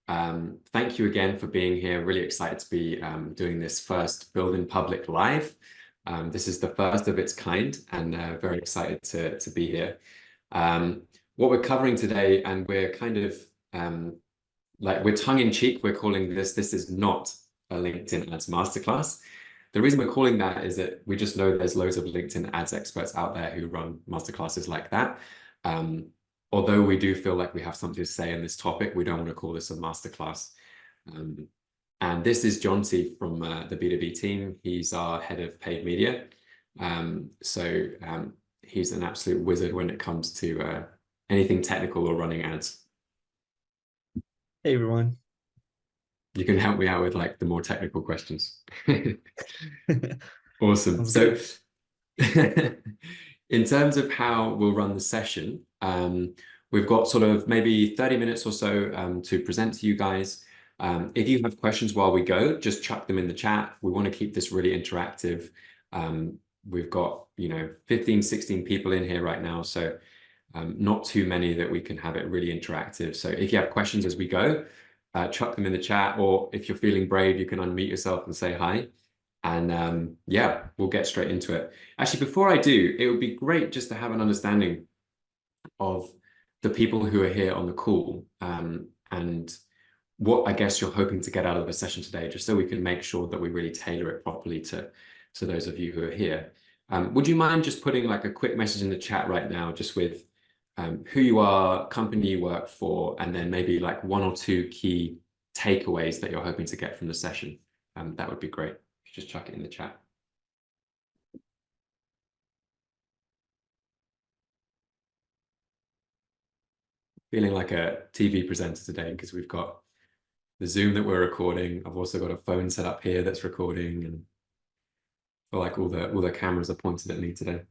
Thank you again for being here. Really excited to be doing this first Build in Public live. This is the first of its kind, and very excited to be here. What we're covering today, and we're kind of we're tongue-in-cheek, we're calling this is not a LinkedIn ads masterclass. The reason we're calling that is that we just know there's loads of LinkedIn ads experts out there who run masterclasses like that. Although we do feel like we have something to say on this topic, we don't want to call this a masterclass. And this is Jonty from the B2B team. He's our head of paid media. He's an absolute wizard when it comes to anything technical or running ads. Hey, everyone. You can help me out with like the more technical questions. Awesome. Sounds good. In terms of how we'll run the session, we've got sort of maybe 30 minutes or so to present to you guys. If you have questions while we go, just chuck them in the chat. We want to keep this really interactive. We've got, 15, 16 people in here right now, so not too many that we can have it really interactive. So if you have questions as we go, chuck them in the chat, or if you're feeling brave, you can unmute yourself and say hi. And yeah, we'll get straight into it. Actually, before I do, it would be great just to have an understanding of the people who are here on the call, and what I guess you're hoping to get out of the session today, just so we can make sure that we really tailor it properly to those of you who are here. Would you mind just putting like a quick message in the chat right now, just with who you are, company you work for, and then maybe like one or two key takeaways that you're hoping to get from the session? That would be great. Just chuck it in the chat. Feeling like a TV presenter today because we've got the Zoom that we're recording. I've also got a phone set up here that's recording, and I feel like all the cameras are pointed at me today.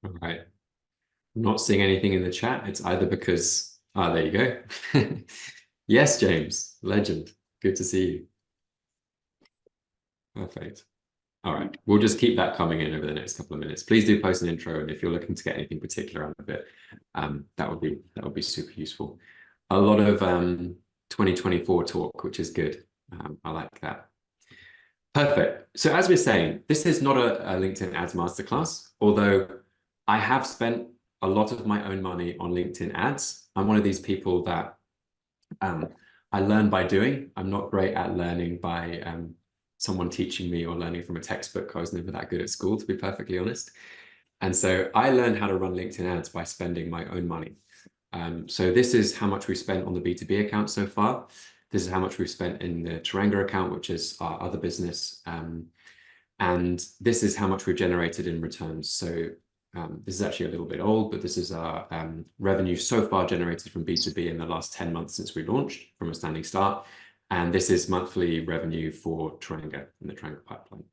All right. I'm not seeing anything in the chat. It's either because, there you go. Yes, James, legend. Good to see you. Perfect. All right, we'll just keep that coming in over the next couple of minutes. Please do post an intro, and if you're looking to get anything particular out of it, that would be super useful. A lot of 2024 talk, which is good. I like that. Perfect. So as we're saying, this is not a LinkedIn ads masterclass, although I have spent a lot of my own money on LinkedIn ads. I'm one of these people that I learn by doing. I'm not great at learning by someone teaching me or learning from a textbook. I was never that good at school, to be perfectly honest. And so I learned how to run LinkedIn ads by spending my own money. So this is how much we spent on the B2B account so far. This is how much we've spent in the Tauranga account, which is our other business. And this is how much we've generated in returns. So this is actually a little bit old, but this is our revenue so far generated from B2B in the last 10 months since we launched from a standing start. And this is monthly revenue for Tauranga in the Tauranga pipeline.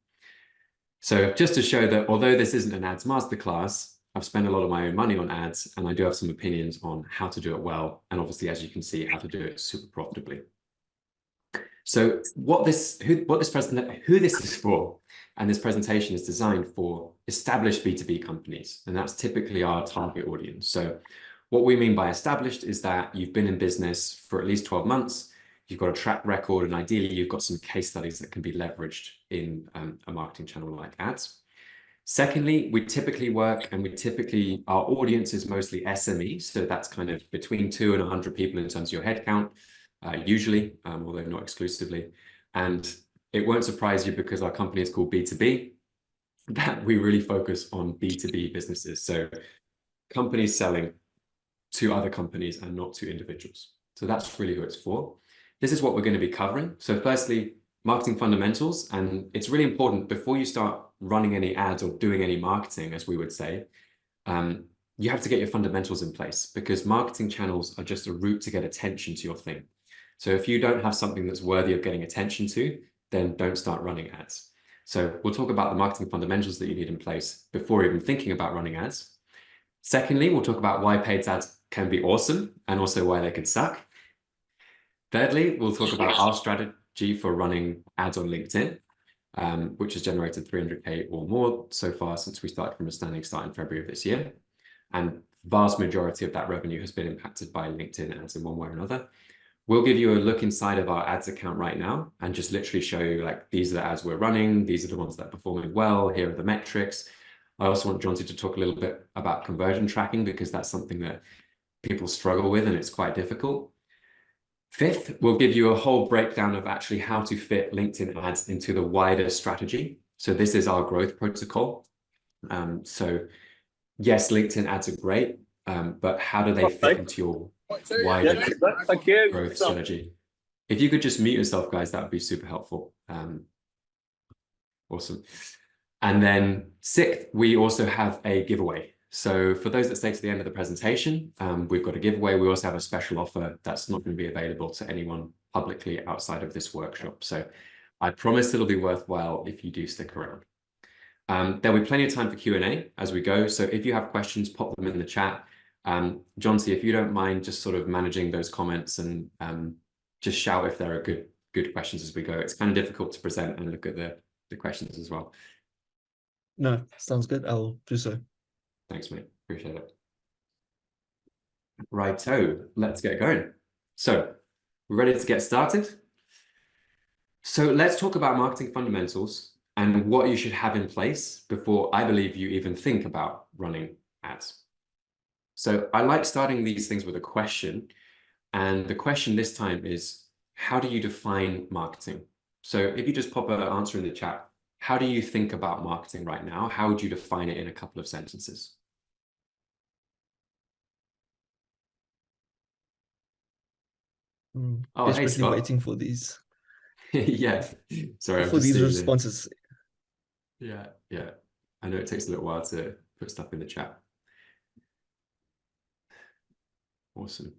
So just to show that although this isn't an ads masterclass, I've spent a lot of my own money on ads, and I do have some opinions on how to do it well. And obviously, as you can see, how to do it super profitably. So who this is for, and this presentation is designed for established B2B companies, and that's typically our target audience. So what we mean by established is that you've been in business for at least 12 months, you've got a track record, and ideally you've got some case studies that can be leveraged in a marketing channel like ads. Secondly, we typically our audience is mostly SME, so that's kind of between 2 and 100 people in terms of your headcount. Usually, although not exclusively. And it won't surprise you, because our company is called B2B, that we really focus on B2B businesses. So companies selling to other companies and not to individuals. So that's really who it's for. This is what we're going to be covering. So firstly, marketing fundamentals. And it's really important before you start running any ads or doing any marketing, as we would say, you have to get your fundamentals in place, because marketing channels are just a route to get attention to your thing. So if you don't have something that's worthy of getting attention to, then don't start running ads. So we'll talk about the marketing fundamentals that you need in place before even thinking about running ads. Secondly, we'll talk about why paid ads can be awesome and also why they can suck. Thirdly, we'll talk about our strategy for running ads on LinkedIn, which has generated 300K or more so far since we started from a standing start in February of this year. And vast majority of that revenue has been impacted by LinkedIn ads in one way or another. We'll give you a look inside of our ads account right now and just literally show you, like, these are the ads we're running. These are the ones that are performing well. Here are the metrics. I also want Jonty to talk a little bit about conversion tracking, because that's something that people struggle with and it's quite difficult. Fifth, we'll give you a whole breakdown of actually how to fit LinkedIn ads into the wider strategy. So this is our growth protocol. So yes, LinkedIn ads are great, but how do they fit into your wider growth strategy? If you could just mute yourself, guys, that would be super helpful. Awesome. And then sixth, we also have a giveaway. So for those that stay to the end of the presentation, we've got a giveaway. We also have a special offer that's not going to be available to anyone publicly outside of this workshop. So I promise it'll be worthwhile if you do stick around. There'll be plenty of time for Q&A as we go. So if you have questions, pop them in the chat. Jonty, if you don't mind just sort of managing those comments and just shout if there are good questions as we go. It's kind of difficult to present and look at the questions as well. No, sounds good. I'll do so. Thanks, mate. Appreciate it. Righto, let's get going. So we're ready to get started. So let's talk about marketing fundamentals and what you should have in place before I believe you even think about running ads. So I like starting these things with a question. And the question this time is, how do you define marketing? So if you just pop an answer in the chat, how do you think about marketing right now? How would you define it in a couple of sentences? Oh, hey, Desperately Scott. waiting for these. Yeah, sorry, I'm For just these seeing responses. Yeah. I know it takes a little while to put stuff in the chat. Awesome.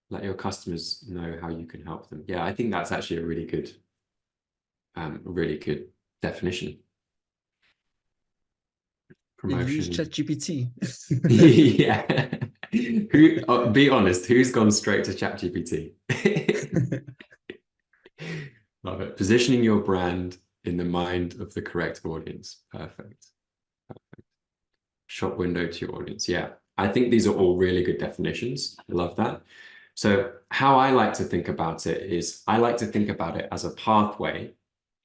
Let your customers know how you can help them. Yeah, I think that's actually a really good definition. Did you use Promotion. ChatGPT? Yeah. Be honest, who's gone straight to ChatGPT? Love it. Positioning your brand in the mind of the correct audience. Perfect. Shop window to your audience. Yeah, I think these are all really good definitions. I love that. So how I like to think about it is I like to think about it as a pathway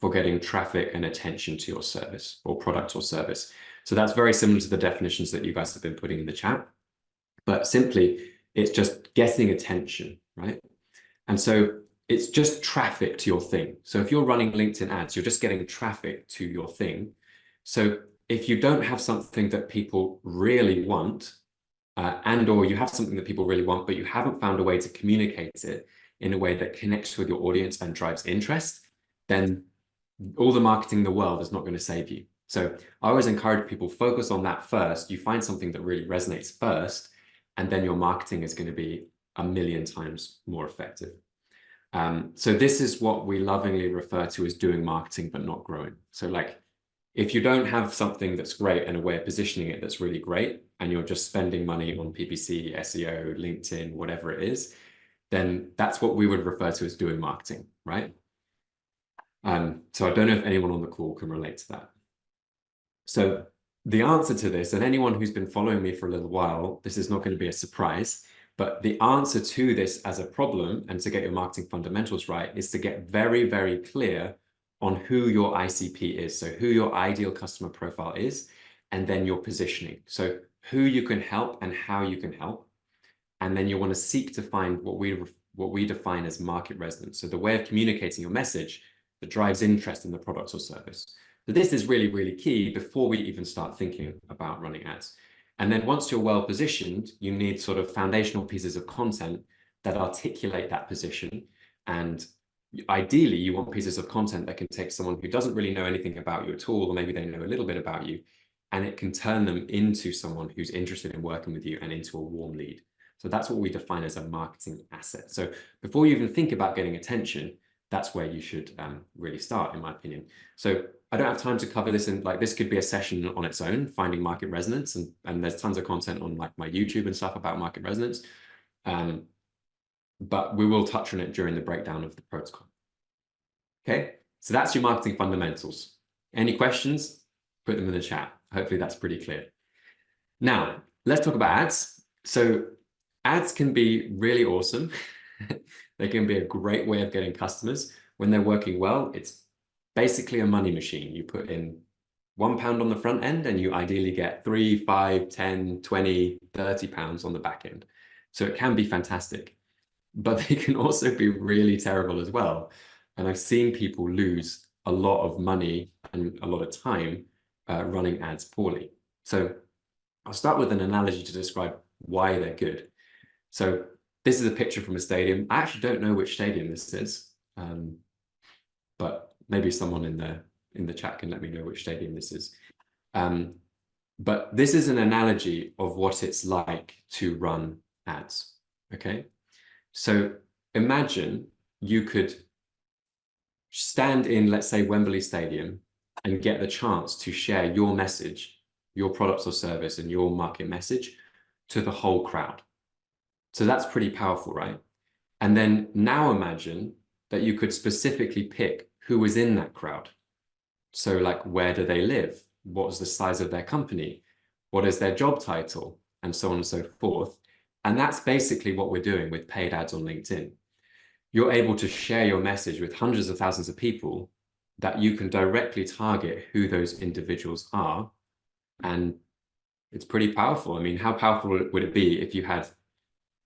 for getting traffic and attention to your service or product or service. So that's very similar to the definitions that you guys have been putting in the chat, but simply it's just getting attention, right? And so it's just traffic to your thing. So if you're running LinkedIn ads, you're just getting traffic to your thing. So if you don't have something that people really want, or you have something that people really want, but you haven't found a way to communicate it in a way that connects with your audience and drives interest, then all the marketing in the world is not going to save you. So I always encourage people, focus on that first. You find something that really resonates first, and then your marketing is going to be a million times more effective. So this is what we lovingly refer to as doing marketing, but not growing. So like, if you don't have something that's great and a way of positioning it that's really great, and you're just spending money on PPC, SEO, LinkedIn, whatever it is, then that's what we would refer to as doing marketing, right? So I don't know if anyone on the call can relate to that. So the answer to this, and anyone who's been following me for a little while, this is not going to be a surprise, but the answer to this as a problem and to get your marketing fundamentals right is to get very, very clear on who your ICP is. So who your ideal customer profile is, and then your positioning. So who you can help and how you can help. And then you want to seek to find what we define as market resonance. So the way of communicating your message that drives interest in the product or service. So this is really, really key before we even start thinking about running ads. And then once you're well positioned, you need sort of foundational pieces of content that articulate that position. And ideally, you want pieces of content that can take someone who doesn't really know anything about you at all, or maybe they know a little bit about you, and it can turn them into someone who's interested in working with you and into a warm lead. So that's what we define as a marketing asset. So before you even think about getting attention, that's where you should really start, in my opinion. So I don't have time to cover this, and like this could be a session on its own, finding market resonance, and there's tons of content on like my YouTube and stuff about market resonance. But we will touch on it during the breakdown of the protocol. Okay, so that's your marketing fundamentals. Any questions? Put them in the chat. Hopefully that's pretty clear. Now, let's talk about ads. So ads can be really awesome. They can be a great way of getting customers. When they're working well, it's basically a money machine. You put in £1 on the front end and you ideally get 3, 5, 10, 20, 30 pounds on the back end. So it can be fantastic, but they can also be really terrible as well. And I've seen people lose a lot of money and a lot of time running ads poorly. So I'll start with an analogy to describe why they're good. So this is a picture from a stadium. I actually don't know which stadium this is, but maybe someone in the chat can let me know which stadium this is. But this is an analogy of what it's like to run ads, okay? So imagine you could stand in, let's say, Wembley Stadium and get the chance to share your message, your products or service, and your market message to the whole crowd. So that's pretty powerful, right? And then now imagine that you could specifically pick who was in that crowd. So like, where do they live? What is the size of their company? What is their job title? And so on and so forth. And that's basically what we're doing with paid ads on LinkedIn. You're able to share your message with hundreds of thousands of people that you can directly target who those individuals are. And it's pretty powerful. I mean, how powerful would it be if you had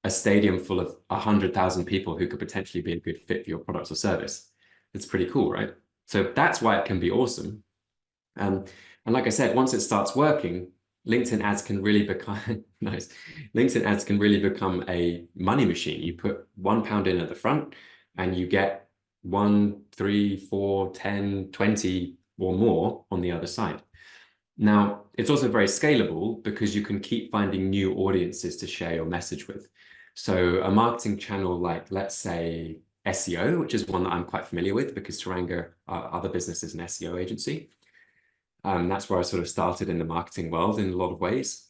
a stadium full of 100,000 people who could potentially be a good fit for your products or service? It's pretty cool, right? So that's why it can be awesome. And like I said, once it starts working, LinkedIn ads can really become nice. LinkedIn ads can really become a money machine. You put £1 in at the front and you get 1, 3, 4, 10, 20 or more on the other side. Now, it's also very scalable because you can keep finding new audiences to share your message with. So a marketing channel like, let's say, SEO, which is one that I'm quite familiar with because Taranga, our other business, is an SEO agency. That's where I sort of started in the marketing world in a lot of ways.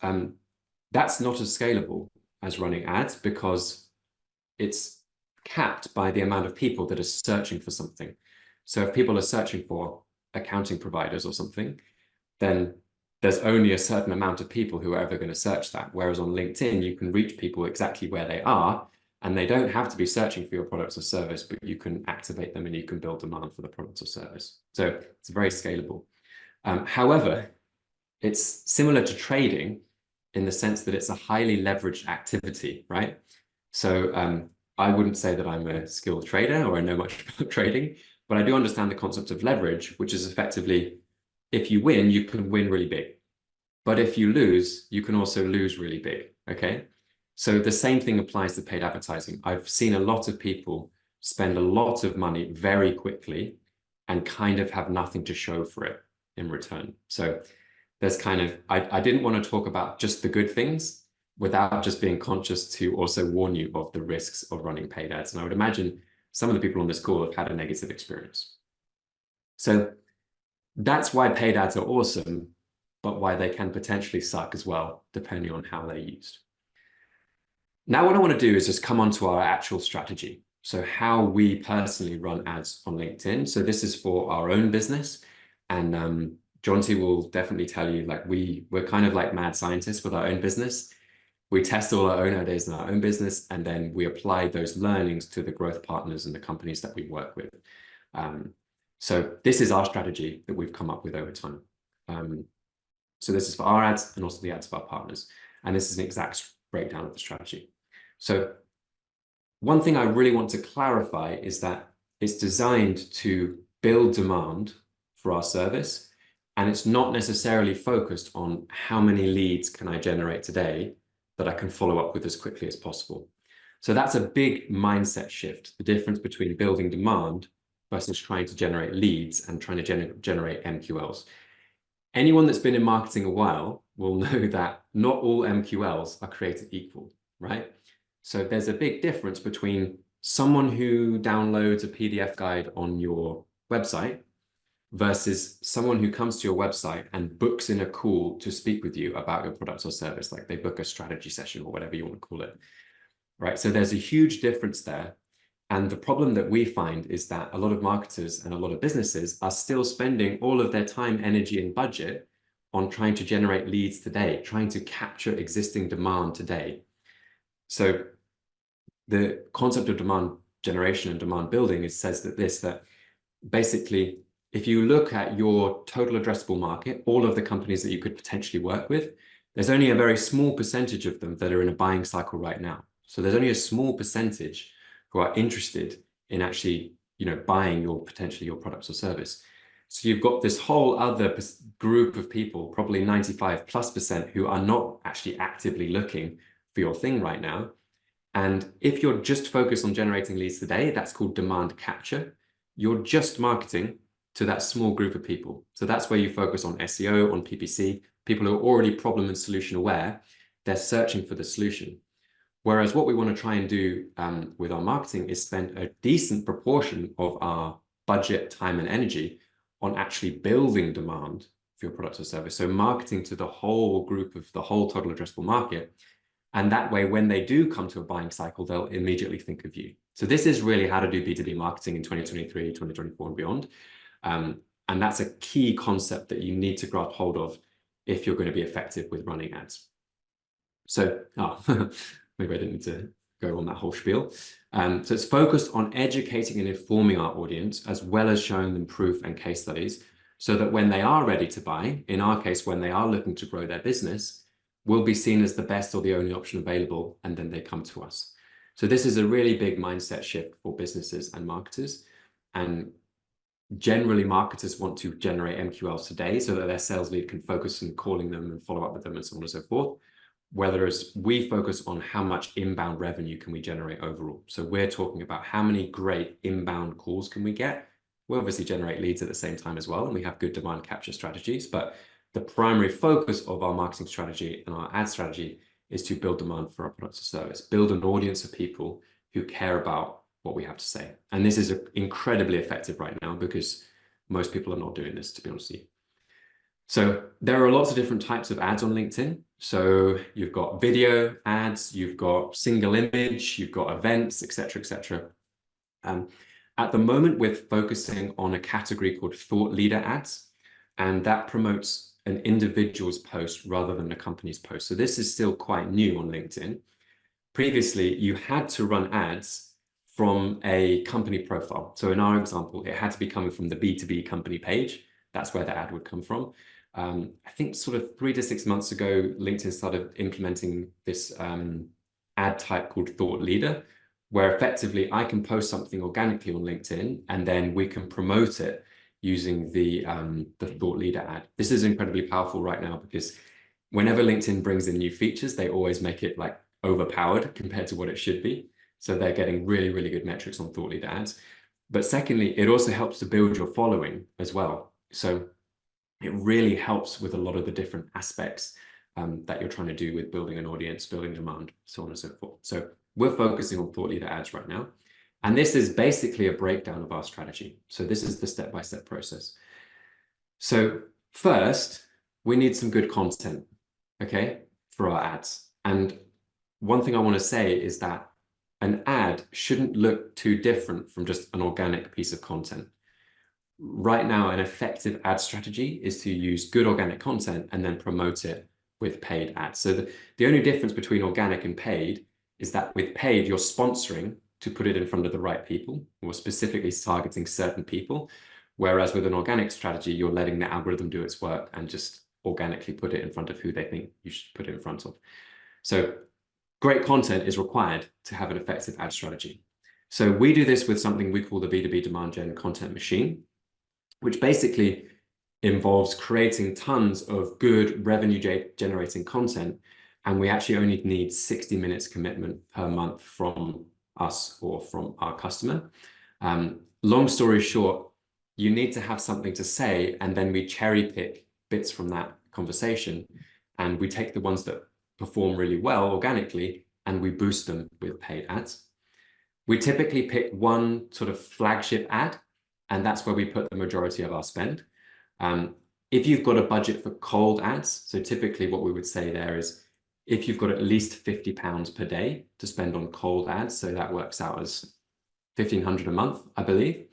That's not as scalable as running ads because it's capped by the amount of people that are searching for something. So if people are searching for accounting providers or something, then there's only a certain amount of people who are ever going to search that. Whereas on LinkedIn, you can reach people exactly where they are, and they don't have to be searching for your products or service, but you can activate them and you can build demand for the products or service. So it's very scalable. However, it's similar to trading in the sense that it's a highly leveraged activity, right? So I wouldn't say that I'm a skilled trader or I know much about trading, but I do understand the concept of leverage, which is effectively, if you win, you can win really big. But if you lose, you can also lose really big, okay? So the same thing applies to paid advertising. I've seen a lot of people spend a lot of money very quickly and kind of have nothing to show for it in return. So there's kind of, I didn't want to talk about just the good things without just being conscious to also warn you of the risks of running paid ads. And I would imagine some of the people on this call have had a negative experience. So that's why paid ads are awesome, but why they can potentially suck as well, depending on how they're used. Now, what I want to do is just come on to our actual strategy. So how we personally run ads on LinkedIn. So this is for our own business. And Jonty will definitely tell you, like, we're kind of like mad scientists with our own business. We test all our own ideas in our own business, and then we apply those learnings to the growth partners and the companies that we work with. So this is our strategy that we've come up with over time. So this is for our ads and also the ads of our partners. And this is an exact breakdown of the strategy. So one thing I really want to clarify is that it's designed to build demand for our service. And it's not necessarily focused on how many leads can I generate today that I can follow up with as quickly as possible. So that's a big mindset shift, the difference between building demand versus trying to generate leads and trying to generate MQLs. Anyone that's been in marketing a while will know that not all MQLs are created equal, right? So there's a big difference between someone who downloads a PDF guide on your website versus someone who comes to your website and books in a call to speak with you about your product or service, like they book a strategy session or whatever you want to call it, right? So there's a huge difference there. And the problem that we find is that a lot of marketers and a lot of businesses are still spending all of their time, energy, and budget on trying to generate leads today, trying to capture existing demand today. So the concept of demand generation and demand building says that basically, if you look at your total addressable market, all of the companies that you could potentially work with, there's only a very small percentage of them that are in a buying cycle right now. So there's only a small percentage who are interested in actually, buying potentially your products or service. So you've got this whole other group of people, probably 95+%, who are not actually actively looking for your thing right now. And if you're just focused on generating leads today, that's called demand capture. You're just marketing to that small group of people. So that's where you focus on SEO, on PPC, people who are already problem and solution aware. They're searching for the solution. Whereas what we want to try and do with our marketing is spend a decent proportion of our budget, time, and energy on actually building demand for your product or service. So marketing to the whole group of the whole total addressable market. And that way, when they do come to a buying cycle, they'll immediately think of you. So this is really how to do B2B marketing in 2023, 2024 and beyond. And that's a key concept that you need to grab hold of if you're going to be effective with running ads. So, maybe I didn't need to go on that whole spiel. So it's focused on educating and informing our audience, as well as showing them proof and case studies, so that when they are ready to buy, in our case, when they are looking to grow their business, we'll be seen as the best or the only option available, and then they come to us. So this is a really big mindset shift for businesses and marketers. And generally, marketers want to generate MQLs today so that their sales lead can focus on calling them and follow up with them and so on and so forth. Whereas we focus on how much inbound revenue can we generate overall. So we're talking about how many great inbound calls can we get. We obviously generate leads at the same time as well, and we have good demand capture strategies, but the primary focus of our marketing strategy and our ad strategy is to build demand for our products or service, build an audience of people who care about what we have to say. And this is incredibly effective right now because most people are not doing this, to be honest with you. So there are lots of different types of ads on LinkedIn. So you've got video ads, you've got single image, you've got events, etc., etc. At the moment, we're focusing on a category called thought leader ads, and that promotes an individual's post rather than a company's post. So this is still quite new on LinkedIn. Previously, you had to run ads from a company profile. So in our example, it had to be coming from the B2B company page. That's where the ad would come from. I think sort of 3 to 6 months ago, LinkedIn started implementing this ad type called Thought Leader, where effectively I can post something organically on LinkedIn and then we can promote it using the Thought Leader ad. This is incredibly powerful right now because whenever LinkedIn brings in new features, they always make it like overpowered compared to what it should be. So they're getting really, really good metrics on Thought Leader ads. But secondly, it also helps to build your following as well. So it really helps with a lot of the different aspects that you're trying to do with building an audience, building demand, so on and so forth. So we're focusing on Thought Leader ads right now. And this is basically a breakdown of our strategy. So this is the step-by-step process. So first, we need some good content, okay, for our ads. And one thing I want to say is that an ad shouldn't look too different from just an organic piece of content. Right now, an effective ad strategy is to use good organic content and then promote it with paid ads. So the only difference between organic and paid is that with paid, you're sponsoring to put it in front of the right people, or specifically targeting certain people. Whereas with an organic strategy, you're letting the algorithm do its work and just organically put it in front of who they think you should put it in front of. So great content is required to have an effective ad strategy. So we do this with something we call the B2B demand gen content machine, which basically involves creating tons of good revenue generating content. And we actually only need 60 minutes commitment per month from us or from our customer. Long story short, you need to have something to say, and then we cherry pick bits from that conversation, and we take the ones that perform really well organically, and we boost them with paid ads. We typically pick one sort of flagship ad, and that's where we put the majority of our spend. If you've got a budget for cold ads, so typically what we would say there is if you've got at least £50 per day to spend on cold ads, so that works out as 1,500 a month, I believe,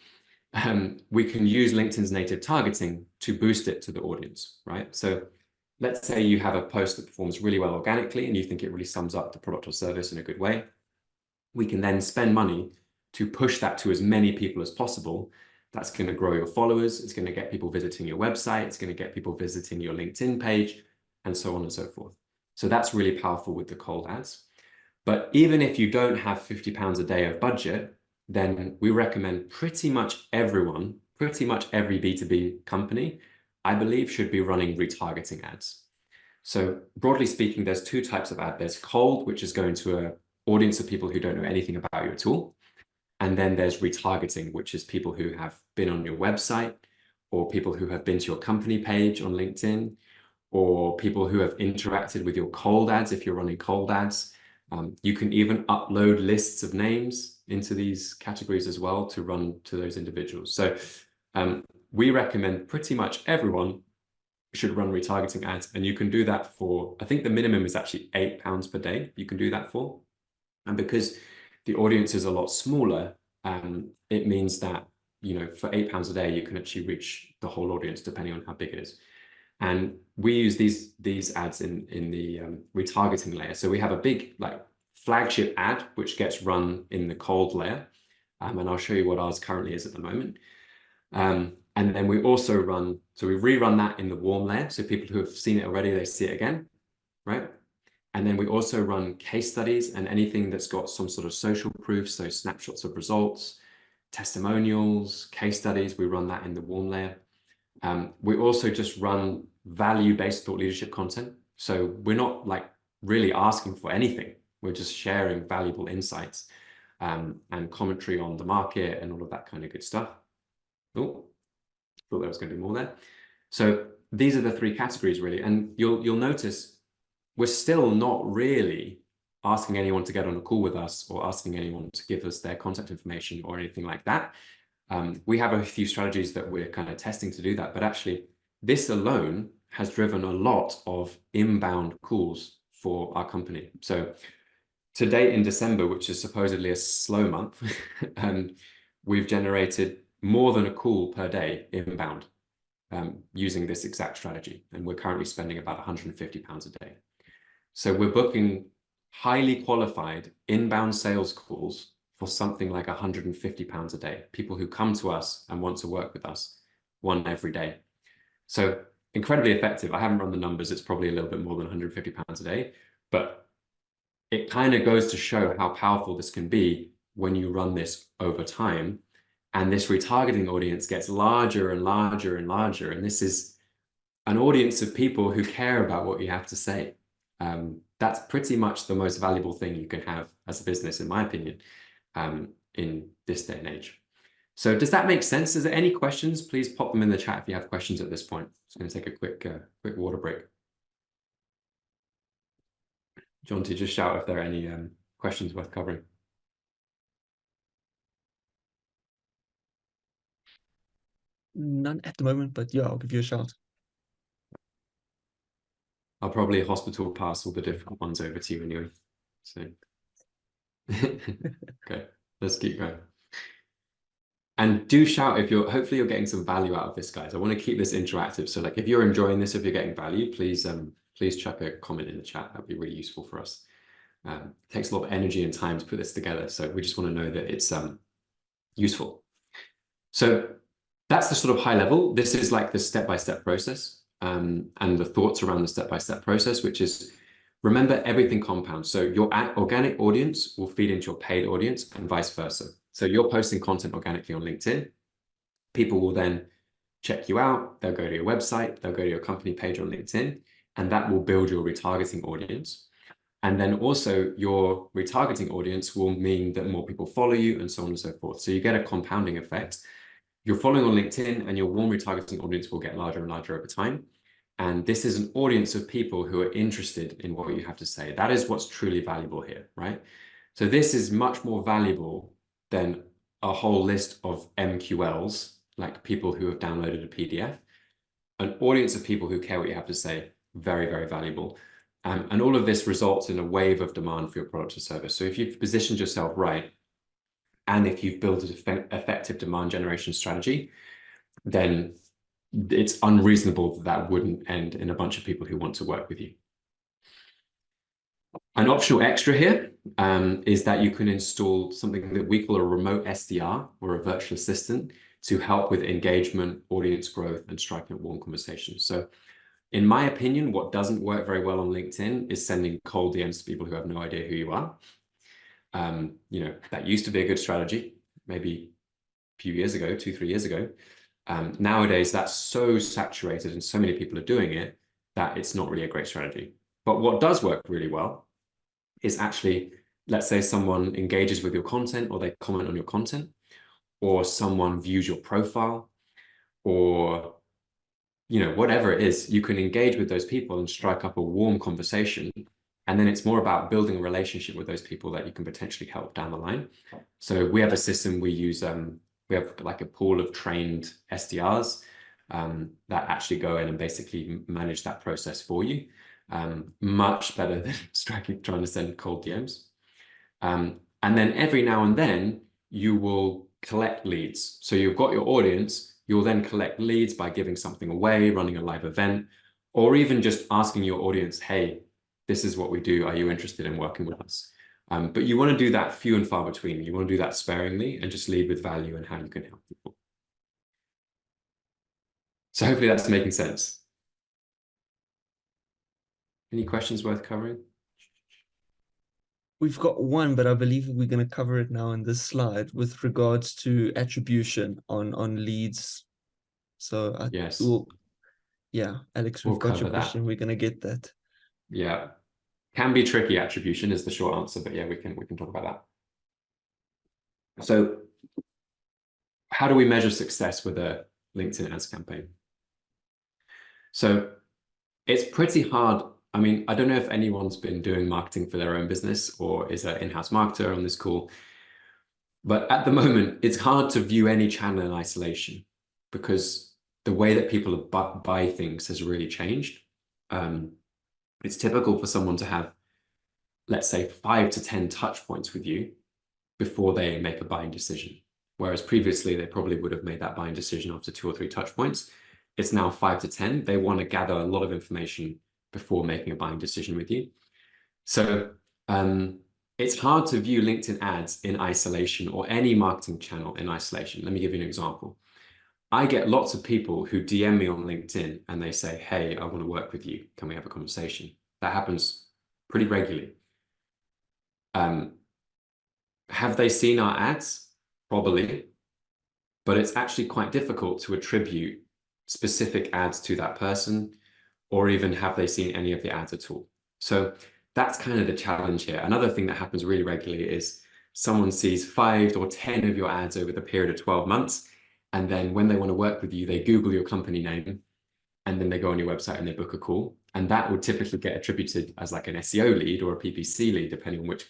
we can use LinkedIn's native targeting to boost it to the audience, right? So let's say you have a post that performs really well organically and you think it really sums up the product or service in a good way. We can then spend money to push that to as many people as possible. That's going to grow your followers. It's going to get people visiting your website. It's going to get people visiting your LinkedIn page, and so on and so forth. So that's really powerful with the cold ads. But even if you don't have £50 a day of budget, then we recommend pretty much everyone, pretty much every B2B company, I believe, should be running retargeting ads. So broadly speaking, there's two types of ad. There's cold, which is going to an audience of people who don't know anything about you at all. And then there's retargeting, which is people who have been on your website, or people who have been to your company page on LinkedIn, or people who have interacted with your cold ads if you're running cold ads. You can even upload lists of names into these categories as well to run to those individuals. So we recommend pretty much everyone should run retargeting ads, and you can do that for, I think the minimum is actually £8 per day you can do that for. And because the audience is a lot smaller, it means that, you know, for £8 a day, you can actually reach the whole audience depending on how big it is. And we use these ads in the retargeting layer. So we have a big like flagship ad, which gets run in the cold layer. And I'll show you what ours currently is at the moment. And then we also run, so we rerun that in the warm layer. So people who have seen it already, they see it again, right? And then we also run case studies and anything that's got some sort of social proof, so snapshots of results, testimonials, case studies, we run that in the warm layer. We also just run value-based thought leadership content. So we're not like really asking for anything. We're just sharing valuable insights and commentary on the market and all of that kind of good stuff. Oh, thought there was going to be more there. So these are the three categories really. And you'll notice we're still not really asking anyone to get on a call with us or asking anyone to give us their contact information or anything like that. We have a few strategies that we're kind of testing to do that, but actually this alone has driven a lot of inbound calls for our company. So to date in December, which is supposedly a slow month, we've generated more than a call per day inbound using this exact strategy. And we're currently spending about £150 a day. So we're booking highly qualified inbound sales calls for something like £150 a day, people who come to us and want to work with us, one every day. So incredibly effective. I haven't run the numbers. It's probably a little bit more than £150 a day, but it kind of goes to show how powerful this can be when you run this over time. And this retargeting audience gets larger and larger and larger. And this is an audience of people who care about what you have to say. That's pretty much the most valuable thing you can have as a business, in my opinion, in this day and age. So does that make sense? Is there any questions? Please pop them in the chat if you have questions at this point. Just going to take a quick water break. Jonty, just shout if there are any questions worth covering. None at the moment, but yeah, I'll give you a shout. I'll probably hospital pass all the different ones over to you anyway. So okay, let's keep going. And do shout if hopefully you're getting some value out of this, guys. I want to keep this interactive. So like if you're enjoying this, if you're getting value, please chuck a comment in the chat. That'd be really useful for us. It takes a lot of energy and time to put this together. So we just want to know that it's useful. So that's the sort of high level. This is like the step-by-step process and the thoughts around the step-by-step process, which is remember everything compounds. So your organic audience will feed into your paid audience and vice versa. So you're posting content organically on LinkedIn. People will then check you out. They'll go to your website. They'll go to your company page on LinkedIn, and that will build your retargeting audience. And then also your retargeting audience will mean that more people follow you and so on and so forth. So you get a compounding effect. You're following on LinkedIn and your warm retargeting audience will get larger and larger over time. And this is an audience of people who are interested in what you have to say. That is what's truly valuable here, right? So this is much more valuable then a whole list of MQLs, like people who have downloaded a PDF, an audience of people who care what you have to say, very, very valuable. And all of this results in a wave of demand for your product or service. So if you've positioned yourself right, and if you've built an effective demand generation strategy, then it's unreasonable that that wouldn't end in a bunch of people who want to work with you. An optional extra here is that you can install something that we call a remote SDR, or a virtual assistant, to help with engagement, audience growth, and striking up warm conversations. So in my opinion, what doesn't work very well on LinkedIn is sending cold DMs to people who have no idea who you are. That used to be a good strategy, maybe a few years ago, 2-3 years ago. Nowadays, that's so saturated and so many people are doing it that it's not really a great strategy. But what does work really well is actually, let's say someone engages with your content, or they comment on your content, or someone views your profile, or whatever it is, you can engage with those people and strike up a warm conversation. And then it's more about building a relationship with those people that you can potentially help down the line. So we have a system we use, we have like a pool of trained SDRs that actually go in and basically manage that process for you. Much better than trying to send cold DMs. And then every now and then you will collect leads. So you've got your audience, you'll then collect leads by giving something away, running a live event, or even just asking your audience, hey, this is what we do. Are you interested in working with us? But you want to do that few and far between. You want to do that sparingly and just lead with value and how you can help people. So hopefully that's making sense. Any questions worth covering? We've got one, but I believe we're going to cover it now in this slide with regards to attribution on leads. So yes. Alex, we've got your question. We're going to get that. Yeah. Can be tricky, attribution is the short answer, but yeah, we can talk about that. So how do we measure success with a LinkedIn ads campaign? So it's pretty hard. I mean, I don't know if anyone's been doing marketing for their own business or is an in-house marketer on this call, but at the moment, it's hard to view any channel in isolation because the way that people buy things has really changed. It's typical for someone to have, let's say, 5 to 10 touch points with you before they make a buying decision. Whereas previously, they probably would have made that buying decision after 2 or 3 touch points. It's now 5 to 10. They want to gather a lot of information before making a buying decision with you. So it's hard to view LinkedIn ads in isolation or any marketing channel in isolation. Let me give you an example. I get lots of people who DM me on LinkedIn and they say, hey, I want to work with you. Can we have a conversation? That happens pretty regularly. Have they seen our ads? Probably. But it's actually quite difficult to attribute specific ads to that person, or even have they seen any of the ads at all. So that's kind of the challenge here. Another thing that happens really regularly is someone sees 5 or 10 of your ads over the period of 12 months. And then when they want to work with you, they Google your company name, and then they go on your website and they book a call. And that would typically get attributed as like an SEO lead or a PPC lead, depending on which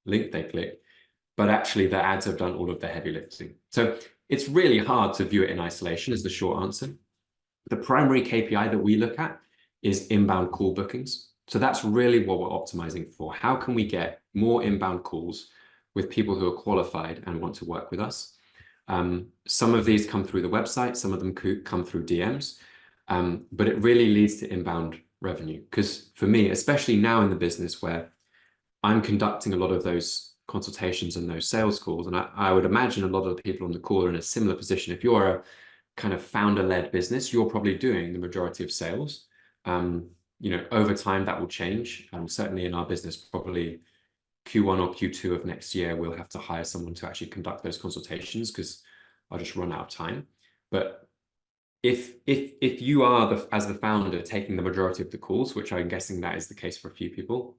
link they click. But actually the ads have done all of the heavy lifting. So it's really hard to view it in isolation is the short answer. The primary KPI that we look at is inbound call bookings. So that's really what we're optimizing for. How can we get more inbound calls with people who are qualified and want to work with us? Some of these come through the website, some of them come through DMs, but it really leads to inbound revenue. Because for me, especially now in the business where I'm conducting a lot of those consultations and those sales calls, and I would imagine a lot of the people on the call are in a similar position. If you're a kind of founder-led business, you're probably doing the majority of sales. Over time that will change. Certainly in our business, probably Q1 or Q2 of next year, we'll have to hire someone to actually conduct those consultations because I'll just run out of time. But if you are as the founder taking the majority of the calls, which I'm guessing that is the case for a few people,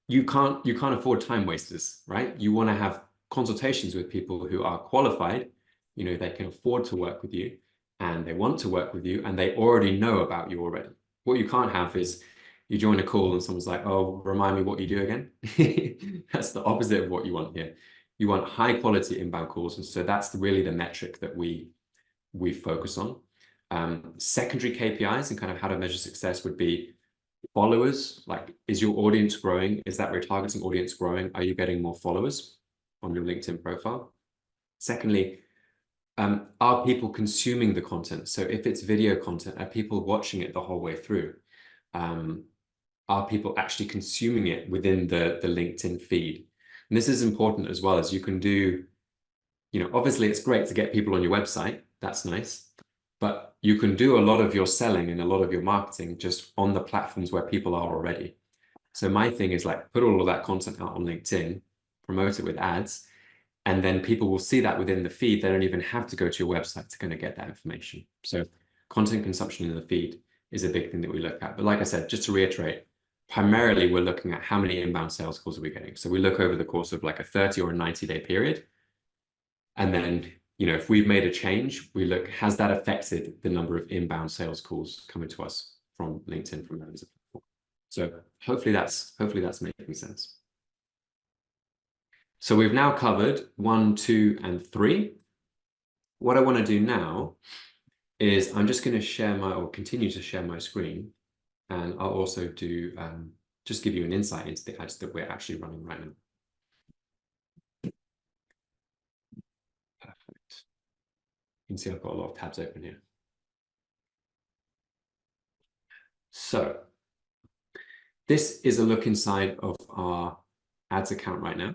you can't afford time wasters, right? You want to have consultations with people who are qualified, they can afford to work with you and they want to work with you and they already know about you already. What you can't have is you join a call and someone's like, oh, remind me what you do again. That's the opposite of what you want here. You want high quality inbound calls. And so that's really the metric that we focus on. Secondary KPIs and kind of how to measure success would be followers. Like, is your audience growing? Is that retargeting audience growing? Are you getting more followers on your LinkedIn profile? Secondly, are people consuming the content? So if it's video content, are people watching it the whole way through? Are people actually consuming it within the LinkedIn feed? And this is important as well, as you can do, obviously it's great to get people on your website. That's nice. But you can do a lot of your selling and a lot of your marketing just on the platforms where people are already. So my thing is like, put all of that content out on LinkedIn, promote it with ads, and then people will see that within the feed. They don't even have to go to your website to kind of get that information. So content consumption in the feed is a big thing that we look at. But like I said, just to reiterate, primarily we're looking at how many inbound sales calls are we getting. So we look over the course of like a 30 or a 90-day period. And then, if we've made a change, we look, has that affected the number of inbound sales calls coming to us from LinkedIn from members of the platform? So hopefully that's making sense. So we've now covered 1, 2, and 3. What I want to do now is I'm just going to continue to share my screen, and I'll also do just give you an insight into the ads that we're actually running right now. Perfect. You can see I've got a lot of tabs open here. So this is a look inside of our ads account right now.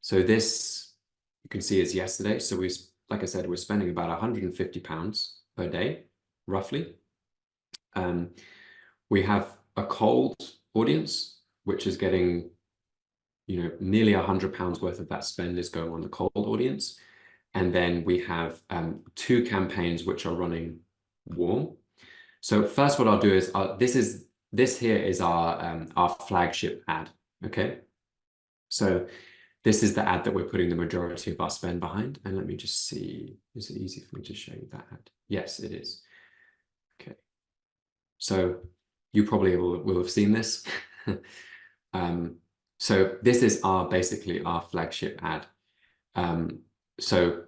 So this, you can see, is yesterday. So like I said, we're spending about £150 per day, roughly. We have a cold audience, which is getting, nearly £100 worth of that spend is going on the cold audience. And then we have 2 campaigns which are running warm. So first, what I'll do is this here is our flagship ad. Okay, so this is the ad that we're putting the majority of our spend behind. And let me just see, is it easy for me to show you that ad? Yes, it is. Okay, so you probably will have seen this. So this is basically our flagship ad. So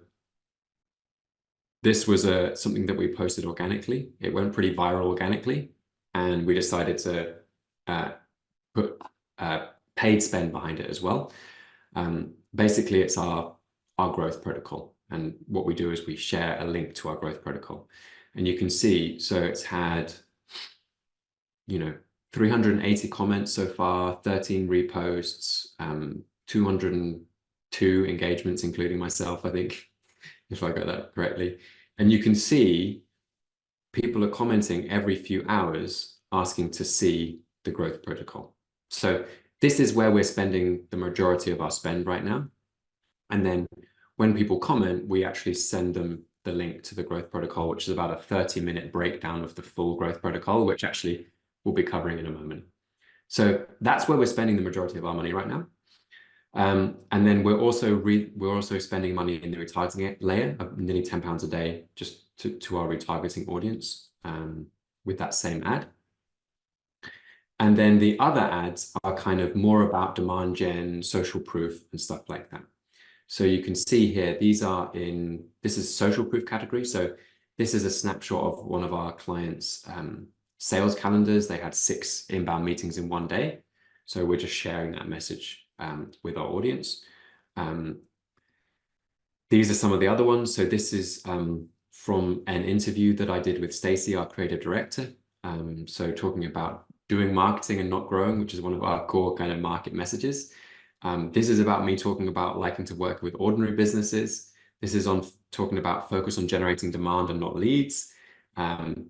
this was something that we posted organically. It went pretty viral organically, and we decided to put paid spend behind it as well. Basically, it's our growth protocol, and what we do is we share a link to our growth protocol, and you can see. So it's had, 380 comments so far, 13 reposts, 202 engagements, including myself, I think, if I got that correctly. And you can see people are commenting every few hours asking to see the growth protocol. So this is where we're spending the majority of our spend right now. And then when people comment, we actually send them the link to the growth protocol, which is about a 30-minute breakdown of the full growth protocol, which actually we'll be covering in a moment. So that's where we're spending the majority of our money right now. And then we're also spending money in the retargeting layer of nearly £10 a day just to our retargeting audience with that same ad. And then the other ads are kind of more about demand gen, social proof, and stuff like that. So you can see here, this is social proof category. So this is a snapshot of one of our clients' sales calendars. They had 6 inbound meetings in one day. So we're just sharing that message with our audience. These are some of the other ones. So this is from an interview that I did with Stacey, our creative director. So talking about doing marketing and not growing, which is one of our core kind of market messages. This is about me talking about liking to work with ordinary businesses. This is on talking about focus on generating demand and not leads.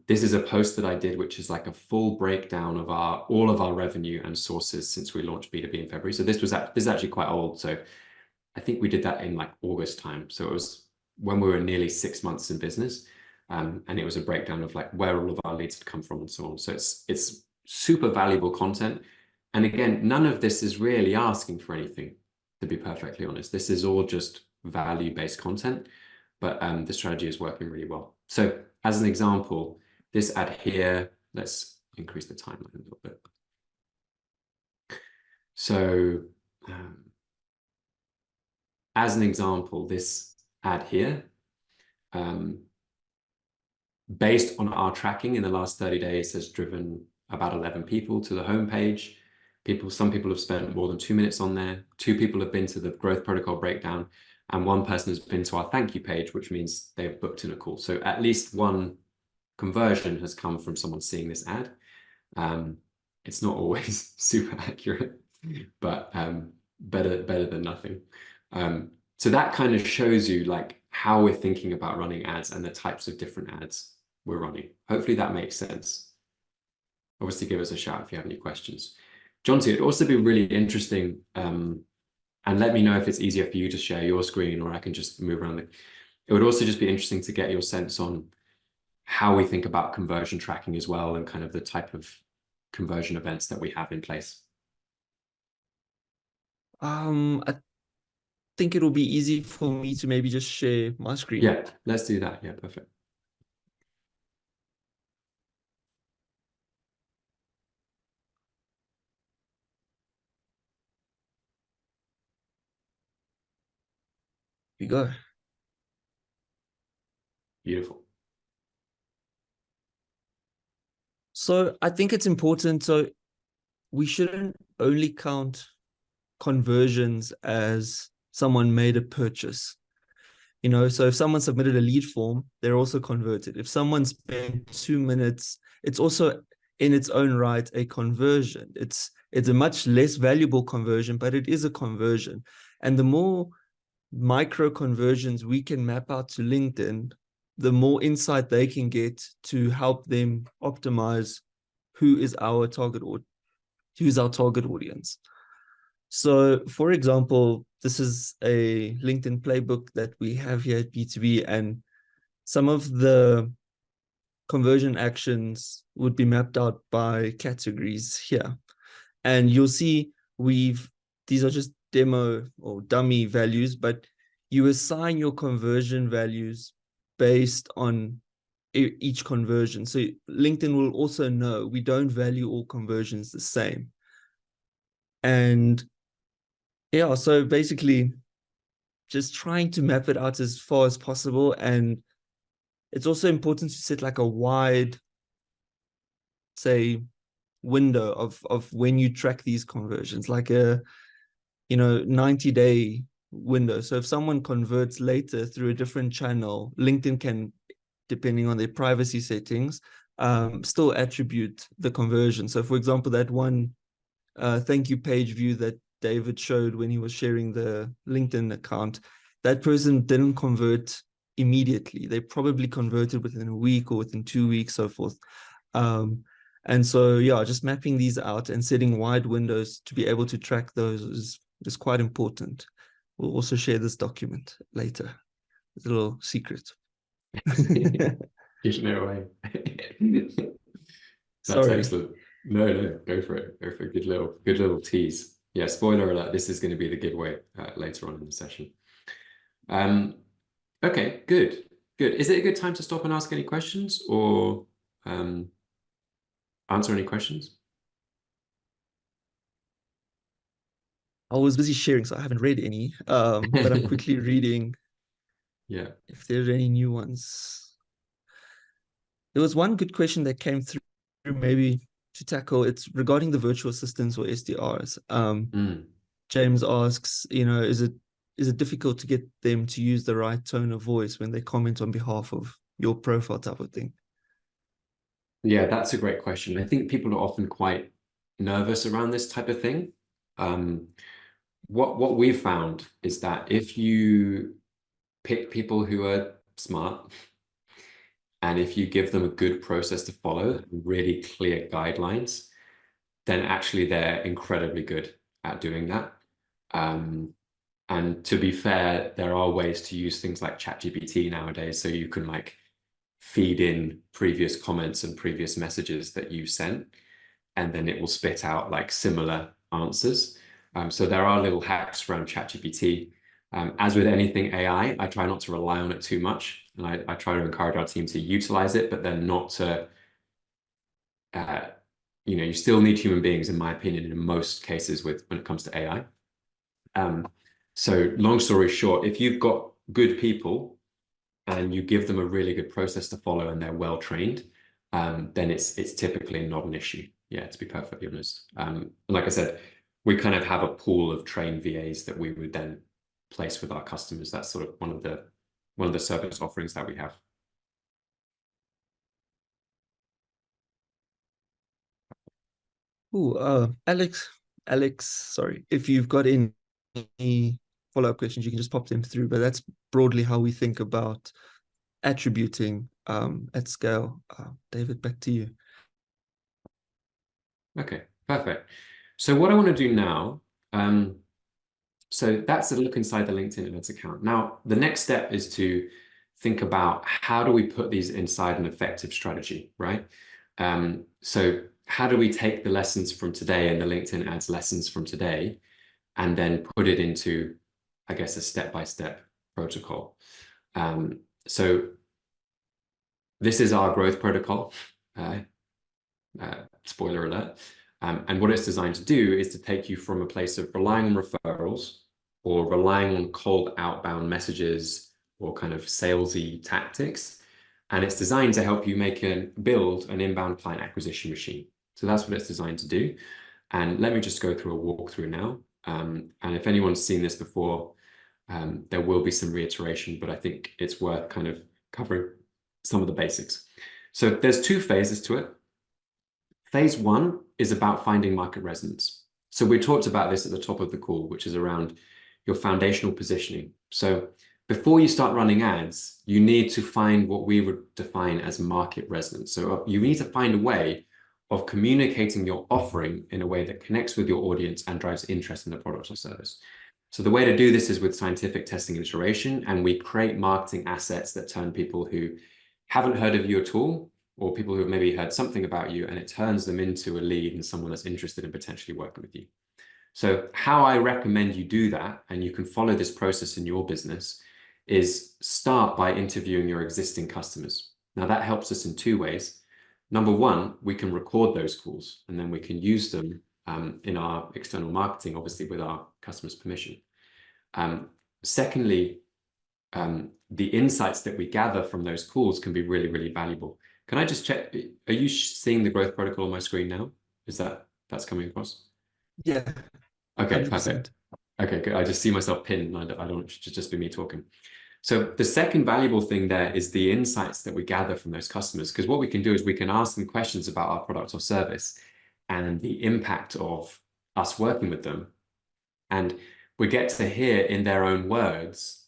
This is a post that I did, which is like a full breakdown of all of our revenue and sources since we launched B2B in February. So this is actually quite old. So I think we did that in like August time. So it was when we were nearly 6 months in business. And it was a breakdown of like where all of our leads had come from and so on. So it's super valuable content. And again, none of this is really asking for anything, to be perfectly honest. This is all just value-based content, but the strategy is working really well. So as an example, this ad here, let's increase the timeline a little bit. So as an example, this ad here, based on our tracking in the last 30 days, has driven about 11 people to the homepage. Some people have spent more than 2 minutes on there. 2 people have been to the growth protocol breakdown, and 1 person has been to our thank you page, which means they've booked in a call. So at least 1 conversion has come from someone seeing this ad. It's not always super accurate, but better than nothing. So that kind of shows you like how we're thinking about running ads and the types of different ads we're running. Hopefully that makes sense. Obviously, give us a shout if you have any questions. Jonty, it'd also be really interesting, and let me know if it's easier for you to share your screen or I can just move around. It would also just be interesting to get your sense on how we think about conversion tracking as well and kind of the type of conversion events that we have in place. I think it'll be easy for me to maybe just share my screen. Yeah, let's do that. Yeah, perfect. Here we go. Beautiful. So I think it's important. So we shouldn't only count conversions as someone made a purchase. You know, so if someone submitted a lead form, they're also converted. If someone spent 2 minutes, it's also in its own right a conversion. It's a much less valuable conversion, but it is a conversion. And the more micro conversions we can map out to LinkedIn, the more insight they can get to help them optimize who's our target audience. So, for example, this is a LinkedIn playbook that we have here at B2B, and some of the conversion actions would be mapped out by categories here. And you'll see these are just demo or dummy values, but you assign your conversion values based on each conversion. So LinkedIn will also know we don't value all conversions the same. And yeah, so basically just trying to map it out as far as possible. And it's also important to set like a wide, say, window of when you track these conversions, like a 90-day window. So if someone converts later through a different channel, LinkedIn can, depending on their privacy settings, still attribute the conversion. So for example, that one thank you page view that David showed when he was sharing the LinkedIn account, that person didn't convert immediately. They probably converted within a week or within 2 weeks, so forth. And so, yeah, just mapping these out and setting wide windows to be able to track those is quite important. We'll also share this document later. It's a little secret. There's no way. That's Sorry. excellent. No, go for it. Go for a good little tease. Yeah, spoiler alert, this is going to be the giveaway later on in the session. Okay, good. Is it a good time to stop and ask any questions or answer any questions? I was busy sharing, so I haven't read any, but I'm quickly reading. Yeah. If there's any new ones. There was one good question that came through, maybe to tackle. It's regarding the virtual assistants or SDRs. James asks, is it difficult to get them to use the right tone of voice when they comment on behalf of your profile type of thing? Yeah, that's a great question. I think people are often quite nervous around this type of thing. What we've found is that if you pick people who are smart and if you give them a good process to follow, really clear guidelines, then actually they're incredibly good at doing that. And to be fair, there are ways to use things like ChatGPT nowadays, so you can like feed in previous comments and previous messages that you sent, and then it will spit out like similar answers. So there are little hacks around ChatGPT. As with anything AI, I try not to rely on it too much, and I try to encourage our team to utilize it, but then not to. You still need human beings, in my opinion, in most cases when it comes to AI. So long story short, if you've got good people and you give them a really good process to follow and they're well trained, then it's typically not an issue. Yeah, to be perfectly honest. Like I said, we kind of have a pool of trained VAs that we would then place with our customers. That's sort of one of the service offerings that we have. Alex, sorry. If you've got any follow-up questions, you can just pop them through. But that's broadly how we think about attributing at scale. David, back to you. Okay, perfect. So what I want to do now, so that's a look inside the LinkedIn Ads account. Now, the next step is to think about how do we put these inside an effective strategy, right? So how do we take the lessons from today and the LinkedIn Ads lessons from today and then put it into, I guess, a step-by-step protocol? So this is our growth protocol. Spoiler alert. And what it's designed to do is to take you from a place of relying on referrals or relying on cold outbound messages or kind of salesy tactics. And it's designed to help you build an inbound client acquisition machine. So that's what it's designed to do. And let me just go through a walkthrough now. And if anyone's seen this before, there will be some reiteration, but I think it's worth kind of covering some of the basics. So there's two phases to it. Phase one is about finding market resonance. So we talked about this at the top of the call, which is around your foundational positioning. So before you start running ads, you need to find what we would define as market resonance. So you need to find a way of communicating your offering in a way that connects with your audience and drives interest in the product or service. So the way to do this is with scientific testing and iteration, and we create marketing assets that turn people who haven't heard of you at all, or people who have maybe heard something about you, and it turns them into a lead and someone that's interested in potentially working with you. So how I recommend you do that, and you can follow this process in your business, is start by interviewing your existing customers. Now that helps us in two ways. Number one, we can record those calls and then we can use them in our external marketing, obviously with our customers' permission. Secondly, the insights that we gather from those calls can be really, really valuable. Can I just check? Are you seeing the growth protocol on my screen now? That's coming across? Yeah. Okay, 100%. perfect. Okay, good. I just see myself pinned. I don't want it to just be me talking. So the second valuable thing there is the insights that we gather from those customers, because what we can do is we can ask them questions about our product or service and the impact of us working with them. And we get to hear in their own words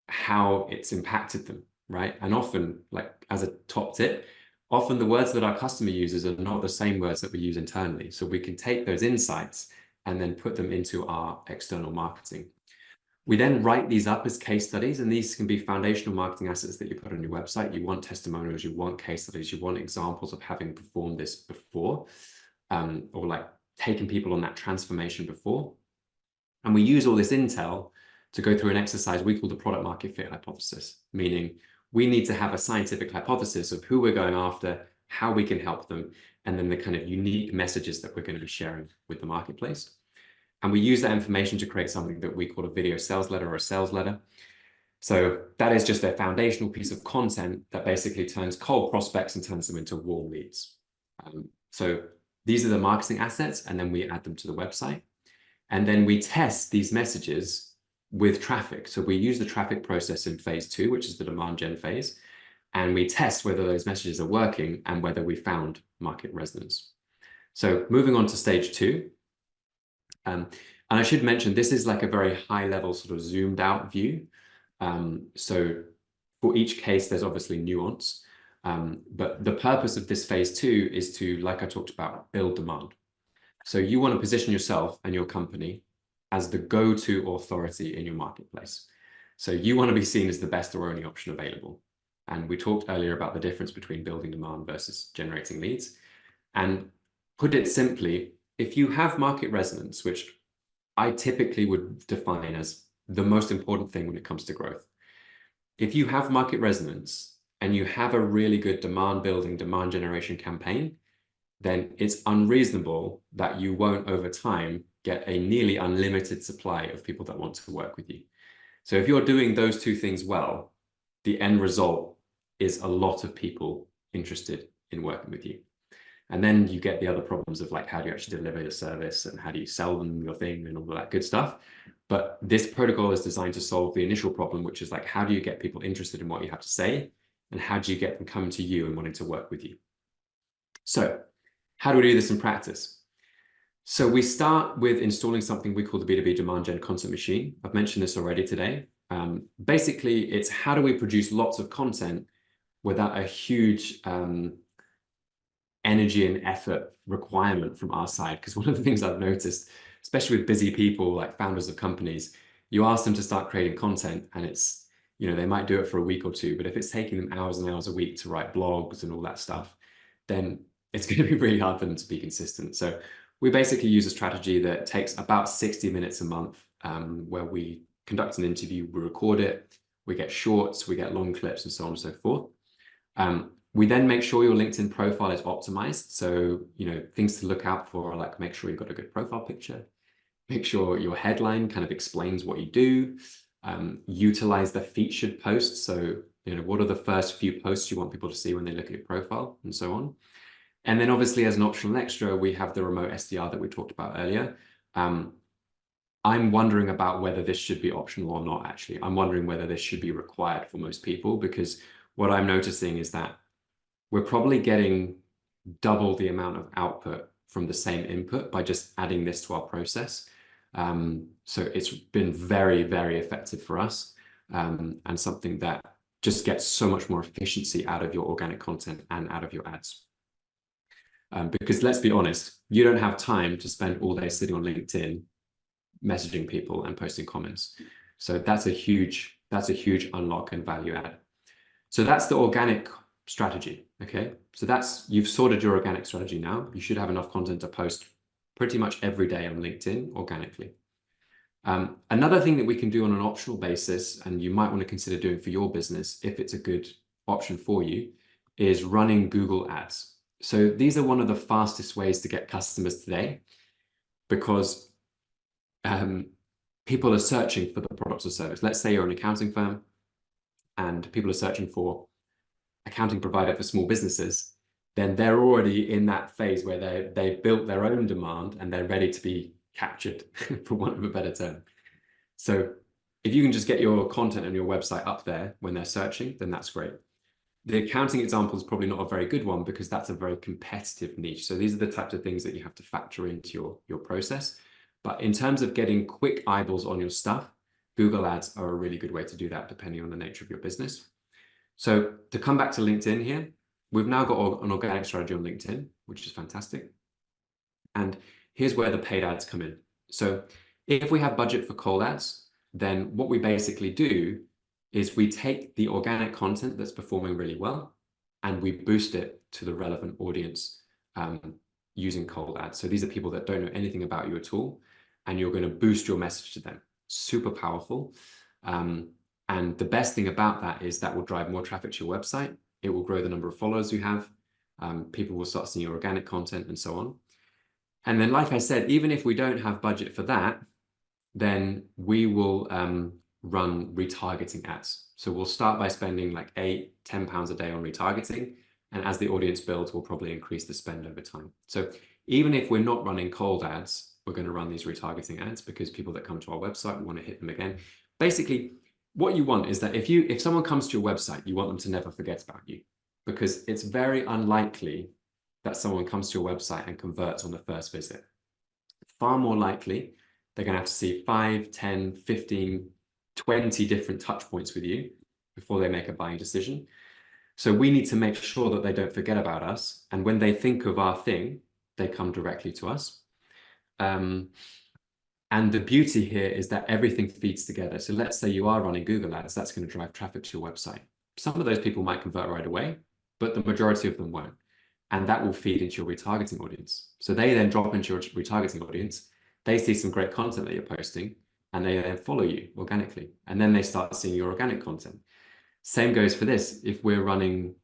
how it's impacted them, right? And often, like as a top tip, often the words that our customer uses are not the same words that we use internally. So we can take those insights and then put them into our external marketing. We then write these up as case studies, and these can be foundational marketing assets that you put on your website. You want testimonials, you want case studies, you want examples of having performed this before, or like taking people on that transformation before. And we use all this intel to go through an exercise we call the product market fit hypothesis, meaning we need to have a scientific hypothesis of who we're going after, how we can help them, and then the kind of unique messages that we're going to be sharing with the marketplace. And we use that information to create something that we call a video sales letter or a sales letter. So that is just a foundational piece of content that basically turns cold prospects and turns them into warm leads. So these are the marketing assets, and then we add them to the website. And then we test these messages with traffic. So we use the traffic process in phase two, which is the demand gen phase. And we test whether those messages are working and whether we found market resonance. So moving on to stage two. And I should mention, this is like a very high level sort of zoomed out view. So for each case, there's obviously nuance. But the purpose of this phase two is to, like I talked about, build demand. So you want to position yourself and your company as the go-to authority in your marketplace. So you want to be seen as the best or only option available. And we talked earlier about the difference between building demand versus generating leads. And put it simply, if you have market resonance, which I typically would define as the most important thing when it comes to growth, if you have market resonance and you have a really good demand building, demand generation campaign, then it's unreasonable that you won't over time get a nearly unlimited supply of people that want to work with you. So if you're doing those two things well, the end result is a lot of people interested in working with you. And then you get the other problems of like, how do you actually deliver your service and how do you sell them your thing and all of that good stuff. But this protocol is designed to solve the initial problem, which is like, how do you get people interested in what you have to say? And how do you get them coming to you and wanting to work with you? So how do we do this in practice? So we start with installing something we call the B2B demand gen content machine. I've mentioned this already today. Basically, it's how do we produce lots of content without a huge energy and effort requirement from our side. Because one of the things I've noticed, especially with busy people like founders of companies, you ask them to start creating content and it's, they might do it for a week or two, but if it's taking them hours and hours a week to write blogs and all that stuff, then it's going to be really hard for them to be consistent. So we basically use a strategy that takes about 60 minutes a month, where we conduct an interview, we record it, we get shorts, we get long clips and so on and so forth. We then make sure your LinkedIn profile is optimized. So, things to look out for are like, make sure you've got a good profile picture, make sure your headline kind of explains what you do, utilize the featured posts. So, what are the first few posts you want people to see when they look at your profile and so on. And then obviously as an optional extra, we have the remote SDR that we talked about earlier. I'm wondering about whether this should be optional or not, actually. I'm wondering whether this should be required for most people, because what I'm noticing is that we're probably getting double the amount of output from the same input by just adding this to our process. So it's been very, very effective for us, and something that just gets so much more efficiency out of your organic content and out of your ads. Because let's be honest, you don't have time to spend all day sitting on LinkedIn messaging people and posting comments. So that's a huge unlock and value add. So that's the organic strategy. Okay, so you've sorted your organic strategy now. You should have enough content to post pretty much every day on LinkedIn organically. Another thing that we can do on an optional basis, and you might want to consider doing for your business if it's a good option for you, is running Google ads. So these are one of the fastest ways to get customers today, because people are searching for the products or service. Let's say you're an accounting firm and people are searching for accounting provider for small businesses, then they're already in that phase where they've built their own demand and they're ready to be captured, for want of a better term. So if you can just get your content on your website up there when they're searching, then that's great. The accounting example is probably not a very good one because that's a very competitive niche. So these are the types of things that you have to factor into your process. But in terms of getting quick eyeballs on your stuff, Google Ads are a really good way to do that depending on the nature of your business. So to come back to LinkedIn here, we've now got an organic strategy on LinkedIn, which is fantastic. And here's where the paid ads come in. So if we have budget for cold ads, then what we basically do is we take the organic content that's performing really well and we boost it to the relevant audience using cold ads. So these are people that don't know anything about you at all, and you're going to boost your message to them. Super powerful. And the best thing about that is that will drive more traffic to your website. It will grow the number of followers you have. People will start seeing your organic content and so on. And then, like I said, even if we don't have budget for that, then we will run retargeting ads. So we'll start by spending like £8-10 a day on retargeting. And as the audience builds, we'll probably increase the spend over time. So even if we're not running cold ads, we're going to run these retargeting ads because people that come to our website, we want to hit them again. Basically, what you want is that if someone comes to your website, you want them to never forget about you, because it's very unlikely that someone comes to your website and converts on the first visit. Far more likely, they're going to have to see 5, 10, 15, 20 different touch points with you before they make a buying decision. So we need to make sure that they don't forget about us. And when they think of our thing, they come directly to us. And the beauty here is that everything feeds together. So let's say you are running Google Ads, that's going to drive traffic to your website. Some of those people might convert right away, but the majority of them won't. And that will feed into your retargeting audience. So they then drop into your retargeting audience. They see some great content that you're posting, and they then follow you organically. And then they start seeing your organic content. Same goes for this. If we're running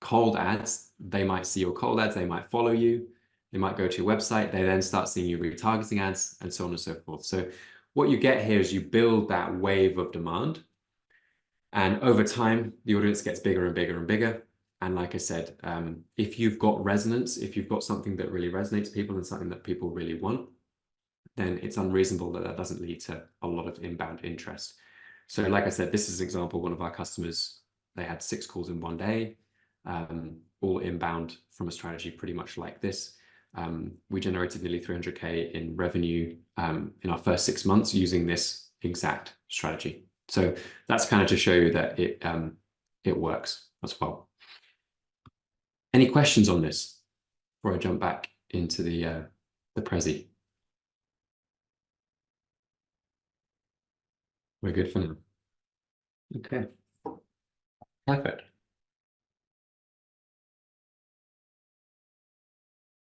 cold ads, they might see your cold ads, they might follow you. They might go to your website. They then start seeing you retargeting ads and so on and so forth. So what you get here is you build that wave of demand. And over time, the audience gets bigger and bigger and bigger. And like I said, if you've got resonance, if you've got something that really resonates with people and something that people really want, then it's unreasonable that that doesn't lead to a lot of inbound interest. So like I said, this is an example, one of our customers, they had 6 calls in one day, all inbound from a strategy pretty much like this. We generated nearly 300K in revenue in our first 6 months using this exact strategy. So that's kind of to show you that it works as well. Any questions on this before I jump back into the Prezi? We're good for now. Okay, perfect.